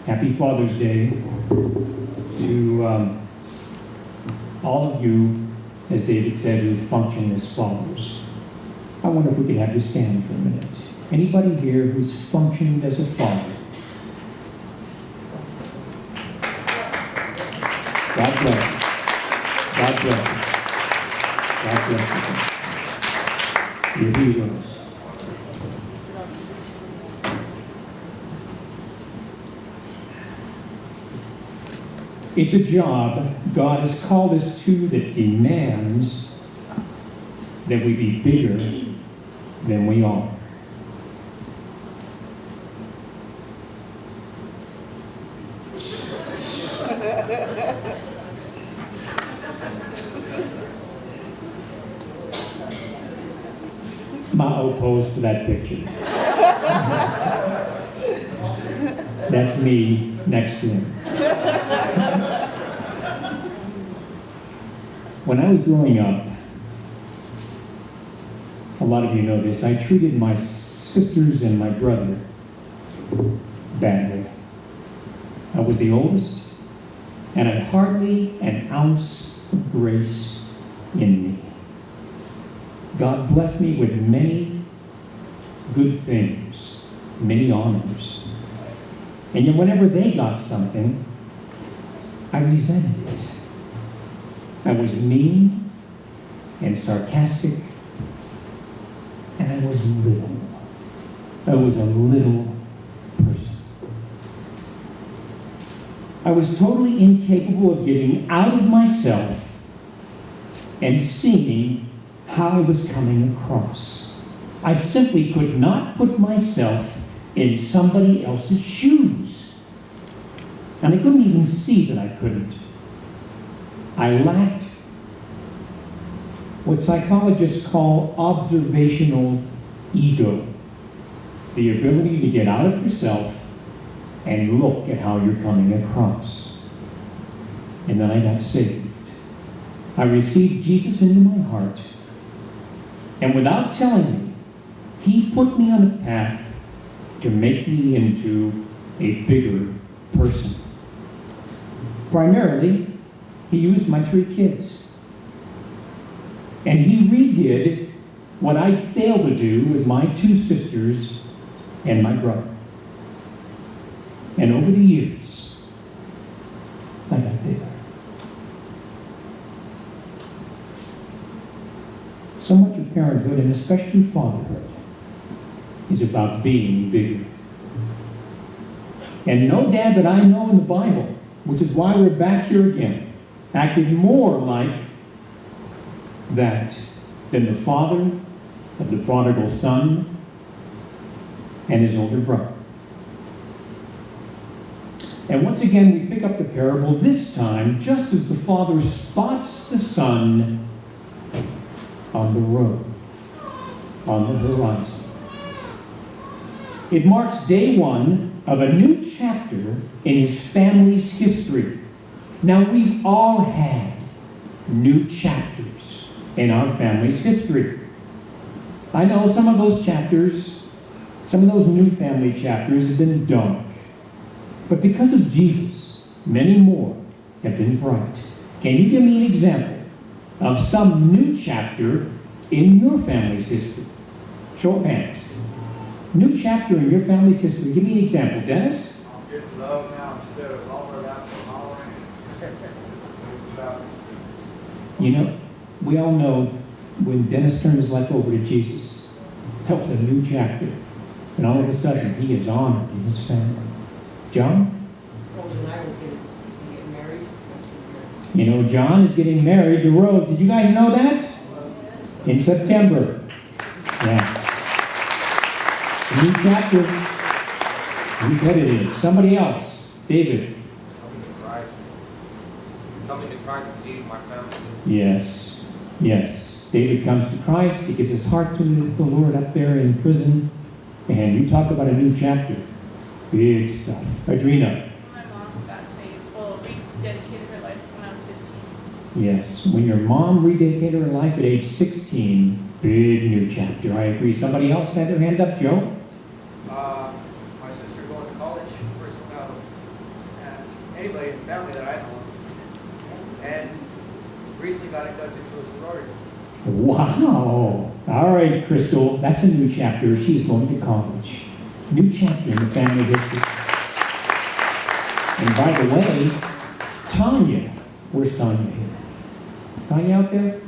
Happy Father's Day to all of you, as David said, who function as fathers. I wonder if we could have you stand for a minute. Anybody here who's functioned as a father? God bless you. God bless you. God bless you. You're heroes. It's a job God has called us to that demands that we be bigger than we are. Ma'o posed for that picture. That's me next to him. When I was growing up, a lot of you know this, I treated my sisters and my brother badly. I was the oldest, and I had hardly an ounce of grace in me. God blessed me with many good things, many honors. And yet whenever they got something, I resented it. I was mean and sarcastic, and I was little. I was a little person. I was totally incapable of getting out of myself and seeing how I was coming across. I simply could not put myself in somebody else's shoes. And I couldn't even see that I couldn't. I lacked what psychologists call observational ego, the ability to get out of yourself and look at how you're coming across. And then I got saved. I received Jesus into my heart, and without telling me, He put me on a path to make me into a bigger person. Primarily, He used my 3 kids. And He redid what I failed to do with my 2 sisters and my brother. And over the years, I got bigger. So much of parenthood, and especially fatherhood, is about being bigger. And no dad that I know in the Bible, which is why we're back here again, acted more like that than the father of the prodigal son and his older brother. And once again, we pick up the parable, this time just as the father spots the son on the road, on the horizon. It marks day 1 of a new chapter in his family's history. Now, we've all had new chapters in our family's history. I know some of those chapters, some of those new family chapters have been dark. But because of Jesus, many more have been bright. Can you give me an example of some new chapter in your family's history? Show of hands. New chapter in your family's history. Give me an example. Dennis? I'm getting love now instead of hollering out and hollering. You know, we all know when Dennis turned his life over to Jesus, that was a new chapter. And all of a sudden, he is honored in his family. John? Rose and I were getting married. You know, John is getting married to Rose. Did you guys know that? In September. Yeah. A new chapter. You bet it is. Somebody else. David. Coming to Christ. Coming to Christ and leading my family. Yes. Yes. David comes to Christ. He gives his heart to the Lord up there in prison. And you talk about a new chapter. Big stuff. Adrena. My mom got saved. Well, rededicated her life when I was 15. Yes. When your mom rededicated her life at age 16, big new chapter. I agree. Somebody else had their hand up? Joe? My sister going to college. First anybody in the family that I know. And recently got inducted to a sorority. Wow. All right, Crystal, that's a new chapter. She's going to college. New chapter in the family history. And by the way, Tanya, where's Tanya here? Tanya out there?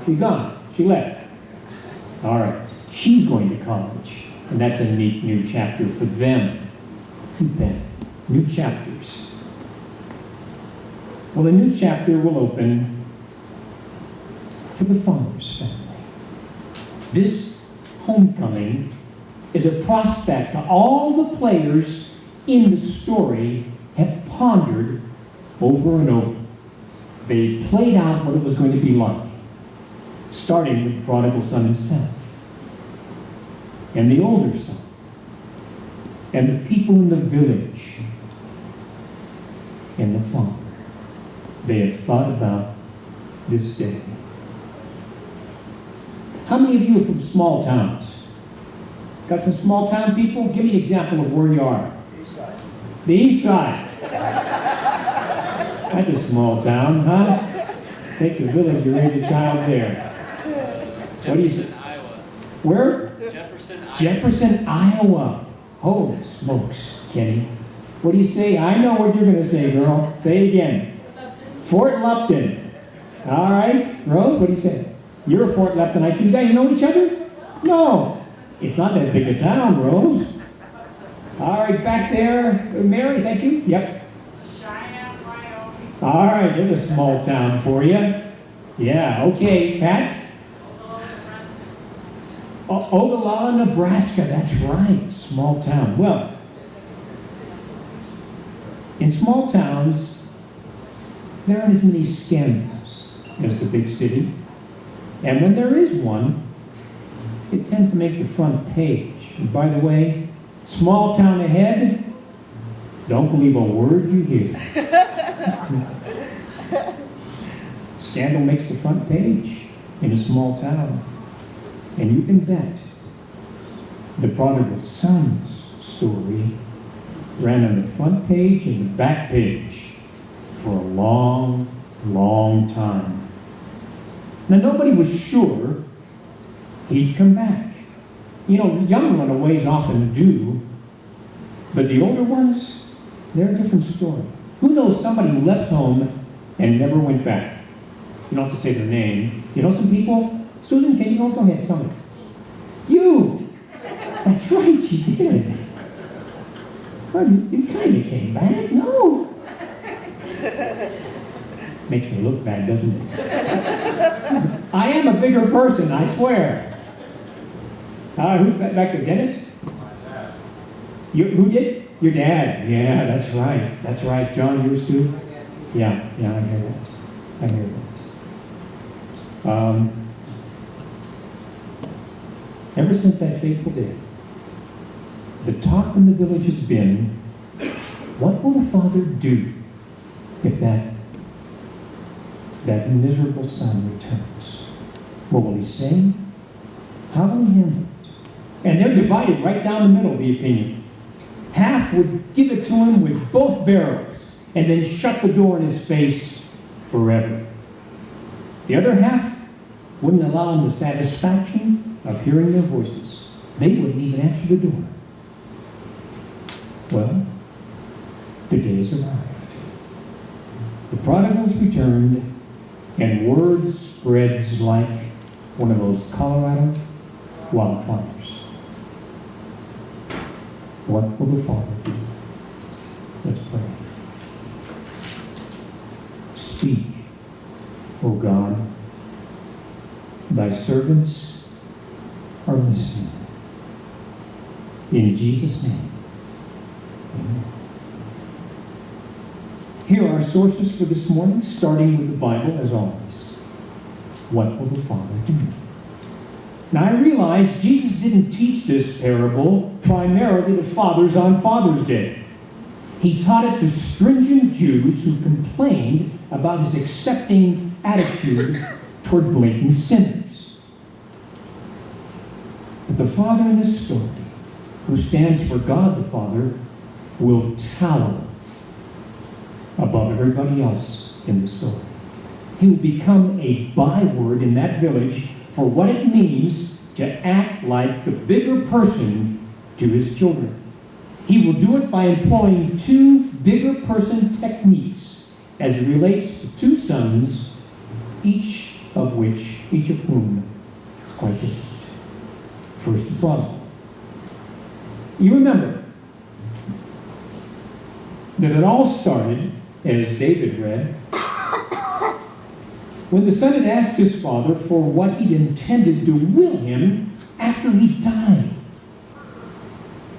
She's gone. She left. All right. She's going to college. And that's a neat new chapter for them. You bet. New chapters. Well, the new chapter will open for the Father's family. This homecoming is a prospect all the players in the story have pondered over and over. They played out what it was going to be like, starting with the prodigal son himself, and the older son, and the people in the village, and the father. They have thought about this day. How many of you are from small towns? Got some small town people? Give me an example of where you are. East side. The east side. That's a small town, huh? Takes a village to raise a child there. What do you say? Iowa. Where? Jefferson, Iowa. Jefferson, Iowa. Holy smokes, Kenny. What do you say? I know what you're going to say, girl. Say it again. Fort Lupton. All right. Rose, what do you say? You're a Fort Luptonite. Do you guys know each other? No. It's not that big a town, Rose. All right, back there. Mary, is that you? Yep. Cheyenne, Wyoming. All right, there's a small town for you. Yeah, okay. Pat? Ogallala, Nebraska. That's right. Small town. Well, in small towns, there aren't as many scandals as the big city. And when there is one, it tends to make the front page. And by the way, small town ahead, don't believe a word you hear. Scandal makes the front page in a small town. And you can bet the Prodigal Sons story ran on the front page and the back page for a long, long time. Now, nobody was sure he'd come back. You know, young runaways often do, but the older ones, they're a different story. Who knows somebody who left home and never went back? You don't have to say their name. You know some people? Susan, can you go? Go ahead, tell me. You! That's right, she did. Well, you kind of came back. No. Makes me look bad, doesn't it? I am a bigger person, I swear. Who back to Dennis? Who did? Your dad. Yeah, that's right. That's right. John, yours too? Yeah, I hear that. I hear that. Ever since that fateful day, the talk in the village has been, what will the father do if that miserable son returns? What will he say? How will he handle it? And they're divided right down the middle, the opinion. Half would give it to him with both barrels and then shut the door in his face forever. The other half wouldn't allow him the satisfaction of hearing their voices. They wouldn't even answer the door. Well, the day has arrived. The prodigals returned, and word spreads like one of those Colorado wildfires. What will the Father do? Let's pray. Speak, O God. Thy servants are listening. In Jesus' name, amen. Here are our sources for this morning, starting with the Bible, as always. What will the Father do? Now, I realize Jesus didn't teach this parable primarily to fathers on Father's Day. He taught it to stringent Jews who complained about his accepting attitude toward blatant sinners. But the Father in this story, who stands for God the Father, will tower above everybody else in the story. He will become a byword in that village for what it means to act like the bigger person to his children. He will do it by employing two bigger person techniques as it relates to two sons, each of whom is quite different. First, the prodigal. You remember that it all started, as David read, when the son had asked his father for what he intended to will him after he died.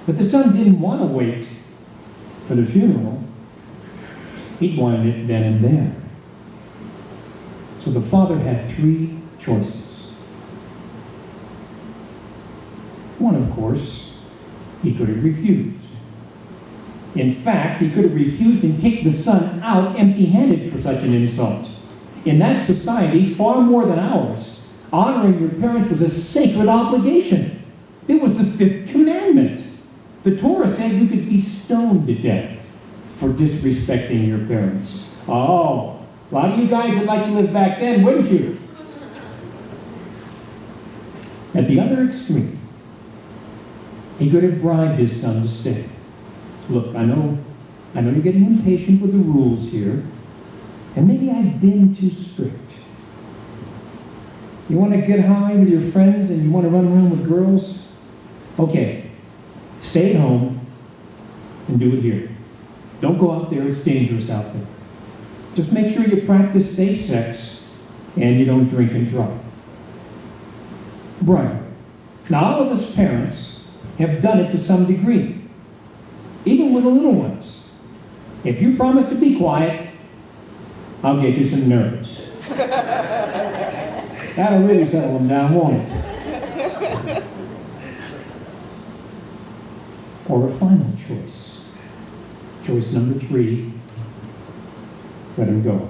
But the son didn't want to wait for the funeral. He wanted it then and there. So the father had three choices. One, of course, he could have refused. In fact, he could have refused and kicked the son out empty-handed for such an insult. In that society, far more than ours, honoring your parents was a sacred obligation. It was the fifth commandment. The Torah said you could be stoned to death for disrespecting your parents. Oh, a lot of you guys would like to live back then, wouldn't you? At the other extreme, he could have bribed his son to stay. Look, I know you're getting impatient with the rules here, and maybe I've been too strict. You want to get high with your friends and you want to run around with girls? Okay, stay at home and do it here. Don't go out there, it's dangerous out there. Just make sure you practice safe sex and you don't drink and drive. Bribery. Now, all of us parents have done it to some degree, even with the little ones. If you promise to be quiet, I'll get you some nerves. That'll really settle them down, won't it? Or a final choice. Choice number 3, let him go.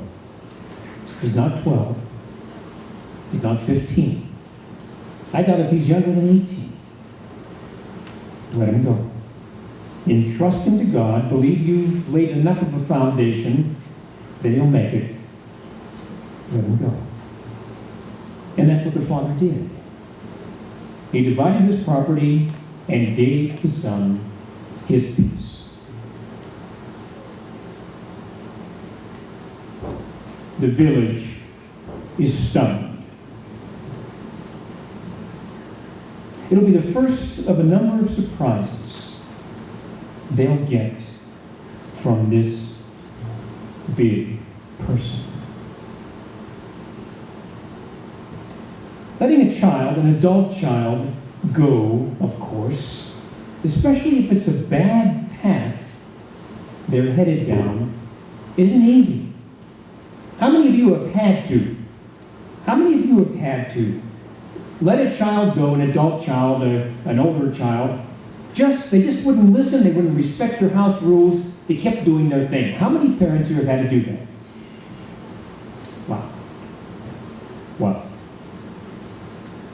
He's not 12. He's not 15. I doubt if he's younger than 18. Let him go. Entrust him to God. Believe you've laid enough of a foundation that he'll make it. Let him go. And that's what the father did. He divided his property and gave the son his piece. The village is stunned. It'll be the first of a number of surprises they'll get from this big person. Letting a child, an adult child, go, of course, especially if it's a bad path they're headed down, isn't easy. How many of you have had to? How many of you have had to let a child go, an adult child, an older child, they just wouldn't listen, they wouldn't respect your house rules, they kept doing their thing? How many parents here have had to do that?